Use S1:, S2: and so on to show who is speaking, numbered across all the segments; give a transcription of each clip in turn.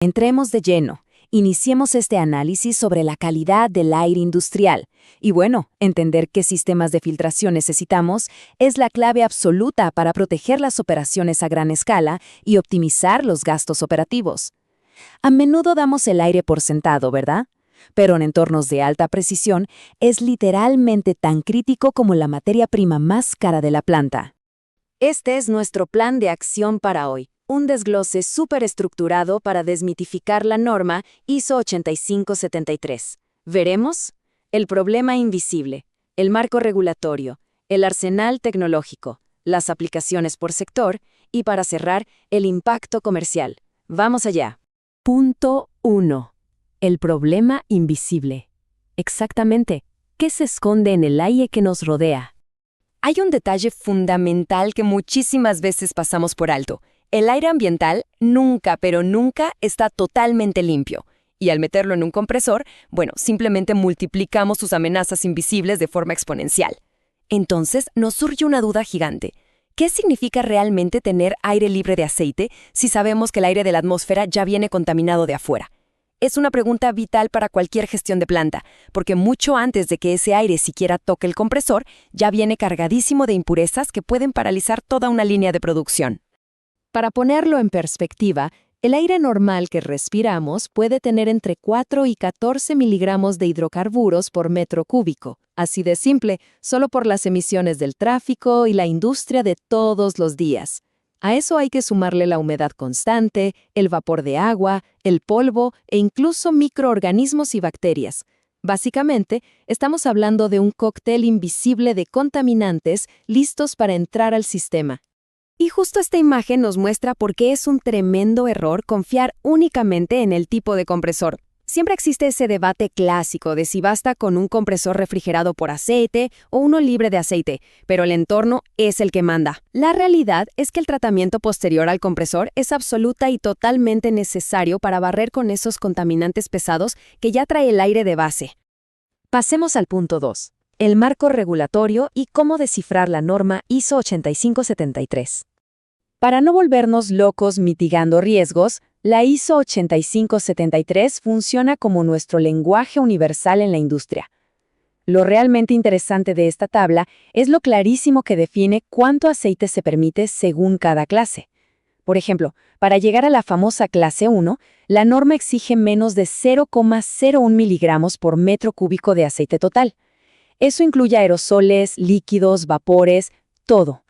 S1: Entremos de lleno. Iniciemos este análisis sobre la calidad del aire industrial. Y bueno, entender qué sistemas de filtración necesitamos es la clave absoluta para proteger las operaciones a gran escala y optimizar los gastos operativos. A menudo damos el aire por sentado, ¿verdad? Pero en entornos de alta precisión es literalmente tan crítico como la materia prima más cara de la planta. Este es nuestro plan de acción para hoy. Un desglose súper estructurado para desmitificar la norma ISO 8573. Veremos el problema invisible, el marco regulatorio, el arsenal tecnológico, las aplicaciones por sector y, para cerrar, el impacto comercial. Vamos allá.
S2: Punto 1. El problema invisible. Exactamente, ¿qué se esconde en el aire que nos rodea?
S3: Hay un detalle fundamental que muchísimas veces pasamos por alto. El aire ambiental nunca, pero nunca está totalmente limpio. Y al meterlo en un compresor, simplemente multiplicamos sus amenazas invisibles de forma exponencial. Entonces, nos surge una duda gigante. ¿Qué significa realmente tener aire libre de aceite si sabemos que el aire de la atmósfera ya viene contaminado de afuera? Es una pregunta vital para cualquier gestión de planta, porque mucho antes de que ese aire siquiera toque el compresor, ya viene cargadísimo de impurezas que pueden paralizar toda una línea de producción.
S2: Para ponerlo en perspectiva, el aire normal que respiramos puede tener entre 4 y 14 miligramos de hidrocarburos por metro cúbico. Así de simple, solo por las emisiones del tráfico y la industria de todos los días. A eso hay que sumarle la humedad constante, el vapor de agua, el polvo e incluso microorganismos y bacterias. Básicamente, estamos hablando de un cóctel invisible de contaminantes listos para entrar al sistema.
S3: Y justo esta imagen nos muestra por qué es un tremendo error confiar únicamente en el tipo de compresor. Siempre existe ese debate clásico de si basta con un compresor refrigerado por aceite o uno libre de aceite, pero el entorno es el que manda. La realidad es que el tratamiento posterior al compresor es absoluta y totalmente necesario para barrer con esos contaminantes pesados que ya trae el aire de base.
S1: Pasemos al punto 2. El marco regulatorio y cómo descifrar la norma ISO 8573. Para no volvernos locos mitigando riesgos, la ISO 8573 funciona como nuestro lenguaje universal en la industria. Lo realmente interesante de esta tabla es lo clarísimo que define cuánto aceite se permite según cada clase. Por ejemplo, para llegar a la famosa clase 1, la norma exige menos de 0,01 miligramos por metro cúbico de aceite total. Eso incluye aerosoles, líquidos, vapores, todo.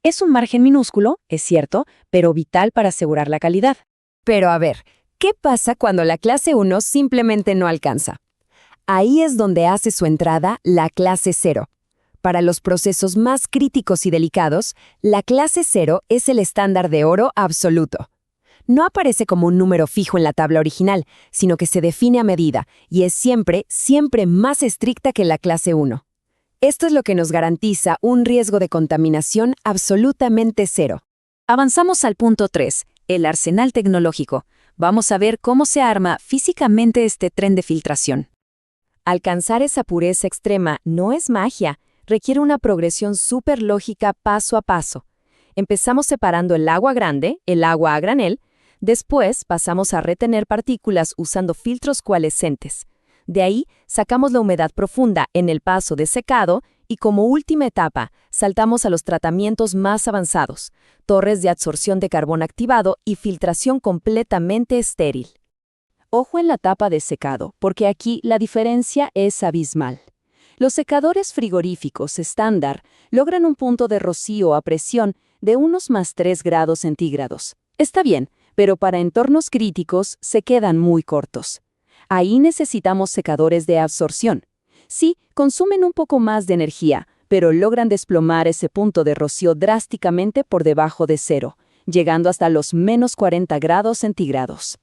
S1: Es un margen minúsculo, es cierto, pero vital para asegurar la calidad.
S3: Pero a ver, ¿qué pasa cuando la clase 1 simplemente no alcanza? Ahí es donde hace su entrada la clase 0. Para los procesos más críticos y delicados, la clase 0 es el estándar de oro absoluto. No aparece como un número fijo en la tabla original, sino que se define a medida y es siempre más estricta que la clase 1. Esto es lo que nos garantiza un riesgo de contaminación absolutamente cero.
S1: Avanzamos al punto 3, el arsenal tecnológico. Vamos a ver cómo se arma físicamente este tren de filtración.
S3: Alcanzar esa pureza extrema no es magia, requiere una progresión súper lógica paso a paso. Empezamos separando el agua grande, el agua a granel, después pasamos a retener partículas usando filtros coalescentes. De ahí sacamos la humedad profunda en el paso de secado y como última etapa saltamos a los tratamientos más avanzados, torres de absorción de carbón activado y filtración completamente estéril.
S2: Ojo en la etapa de secado, porque aquí la diferencia es abismal. Los secadores frigoríficos estándar logran un punto de rocío a presión de unos más 3 grados centígrados. Está bien, pero para entornos críticos se quedan muy cortos. Ahí necesitamos secadores de absorción. Sí, consumen un poco más de energía, pero logran desplomar ese punto de rocío drásticamente por debajo de cero, llegando hasta los menos 40 grados centígrados.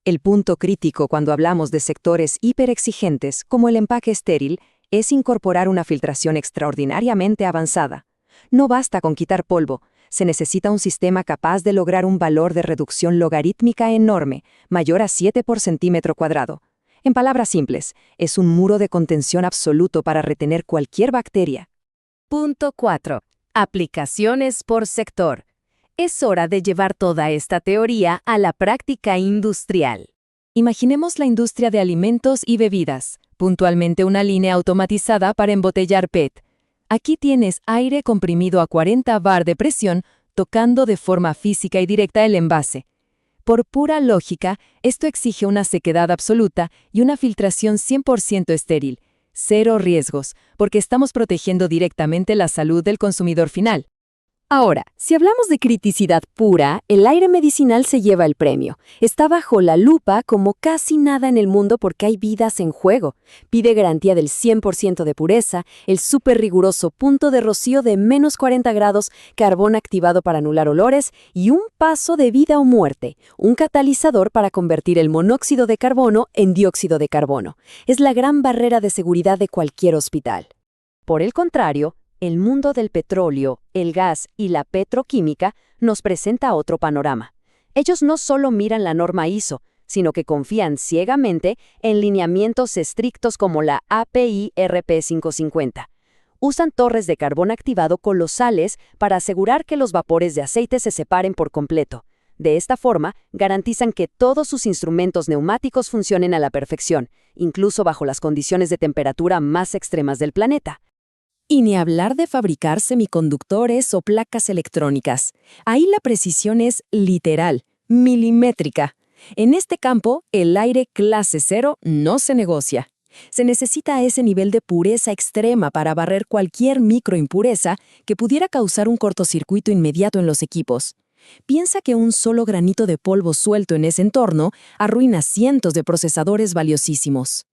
S1: El punto crítico cuando hablamos de sectores hiperexigentes, como el empaque estéril, es incorporar una filtración extraordinariamente avanzada. No basta con quitar polvo, se necesita un sistema capaz de lograr un valor de reducción logarítmica enorme, mayor a 7 por centímetro cuadrado. En palabras simples, es un muro de contención absoluto para retener cualquier bacteria.
S2: Punto 4. Aplicaciones por sector.
S1: Es hora de llevar toda esta teoría a la práctica industrial. Imaginemos la industria de alimentos y bebidas, puntualmente una línea automatizada para embotellar PET. Aquí tienes aire comprimido a 40 bar de presión tocando de forma física y directa el envase. Por pura lógica, esto exige una sequedad absoluta y una filtración 100% estéril. Cero riesgos, porque estamos protegiendo directamente la salud del consumidor final. Ahora, si hablamos de criticidad pura, el aire medicinal se lleva el premio. Está bajo la lupa como casi nada en el mundo porque hay vidas en juego. Pide garantía del 100% de pureza, el súper riguroso punto de rocío de menos 40 grados, carbón activado para anular olores y un paso de vida o muerte, un catalizador para convertir el monóxido de carbono en dióxido de carbono. Es la gran barrera de seguridad de cualquier hospital. Por el contrario, el mundo del petróleo, el gas y la petroquímica nos presenta otro panorama. Ellos no solo miran la norma ISO, sino que confían ciegamente en lineamientos estrictos como la API RP550. Usan torres de carbón activado colosales para asegurar que los vapores de aceite se separen por completo. De esta forma, garantizan que todos sus instrumentos neumáticos funcionen a la perfección, incluso bajo las condiciones de temperatura más extremas del planeta. Y ni hablar de fabricar semiconductores o placas electrónicas. Ahí la precisión es literal, milimétrica. En este campo, el aire clase 0 no se negocia. Se necesita ese nivel de pureza extrema para barrer cualquier microimpureza que pudiera causar un cortocircuito inmediato en los equipos. Piensa que un solo granito de polvo suelto en ese entorno arruina cientos de procesadores valiosísimos.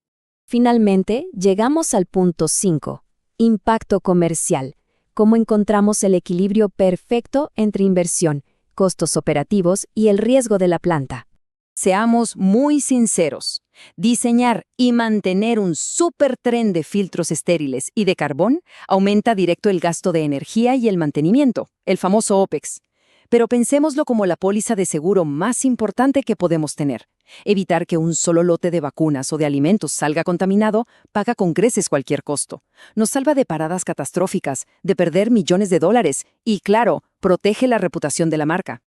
S1: Finalmente, llegamos al punto 5. Impacto comercial. ¿Cómo encontramos el equilibrio perfecto entre inversión, costos operativos y el riesgo de la planta?
S3: Seamos muy sinceros. Diseñar y mantener un supertren de filtros estériles y de carbón aumenta directo el gasto de energía y el mantenimiento, el famoso OPEX. Pero pensémoslo como la póliza de seguro más importante que podemos tener. Evitar que un solo lote de vacunas o de alimentos salga contaminado paga con creces cualquier costo. Nos salva de paradas catastróficas, de perder millones de dólares y, claro, protege la reputación de la marca.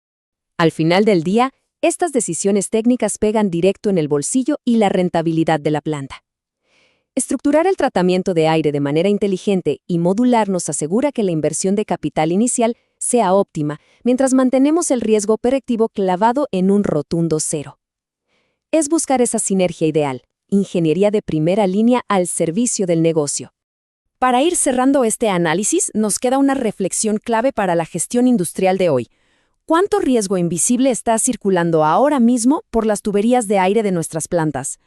S1: Al final del día, estas decisiones técnicas pegan directo en el bolsillo y la rentabilidad de la planta. Estructurar el tratamiento de aire de manera inteligente y modular nos asegura que la inversión de capital inicial sea óptima, mientras mantenemos el riesgo operativo clavado en un rotundo cero. Es buscar esa sinergia ideal, ingeniería de primera línea al servicio del negocio. Para ir cerrando este análisis, nos queda una reflexión clave para la gestión industrial de hoy. ¿Cuánto riesgo invisible está circulando ahora mismo por las tuberías de aire de nuestras plantas?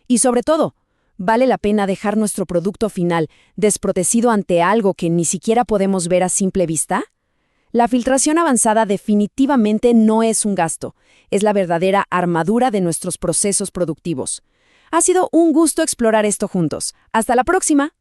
S1: Y sobre todo, ¿vale la pena dejar nuestro producto final desprotegido ante algo que ni siquiera podemos ver a simple vista? La filtración avanzada definitivamente no es un gasto, es la verdadera armadura de nuestros procesos productivos. Ha sido un gusto explorar esto juntos. ¡Hasta la próxima!